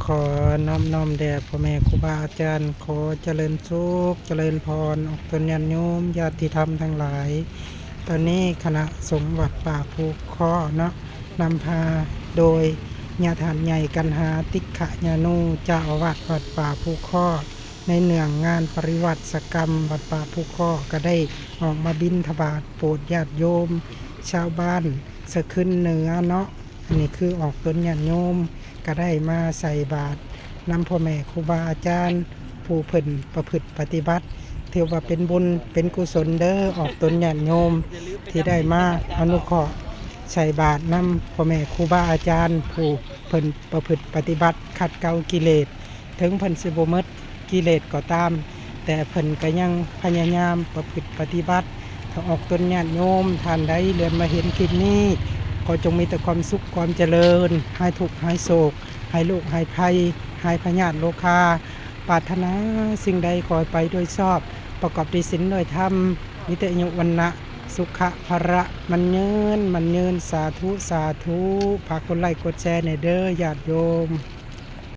ขอน้อมแด่พ่อแม่ครูบาอาจารย์ขอเจริญสุขเจริญพรออกตนญาติโยมญาติธรรมทั้งหลาย ตอนนี้คณะสงฆ์วัดป่าภูค้อเนาะนำพาโดยญาติใหญ่กันหาติขะญานูเจ้าอาวาสวัดป่าภูค้อในเนื่องงานปริวัติกรรมวัดป่าภูค้อก็ได้ออกมาบิณฑบาตโปรดญาติโยมชาวบ้านสะขึ้นเหนือเนาะอันนี้คือออกตนญาติโยมก็ได้มาใส่บาตรนำพ่อแม่ครูบาอาจารย์ผู้เพิ่นประพฤติปฏิบัติถือว่าเป็นบุญเป็นกุศลเด้อออกตนญาติโยมที่ได้มาอนุเคราะห์ใส่บาตรนำพ่อแม่ครูบาอาจารย์ผู้เพิ่นประพฤติปฏิบัติขัดเกลากิเลสถึงเพิ่นสิบ่หมดกิเลสก็ตาม แต่เพิ่นก็ยังพยายามประพฤติปฏิบัติถ้าออกตนญาติโยมท่านใดเรียนมาเห็นคลิปนี้ก็จงมีแต่ความสุขความเจริญหายทุกข์หายโศกหายโรคหายภัยหายพยาธิโรคาปรารถนาสิ่งใดขอให้ไปโดยชอบประกอบด้วยศีลด้วยธรรมมิตรอายุวันนะสุขะภระมันยืนสาธุฝากกดไลค์กดแชร์ในเด้อญาติโยม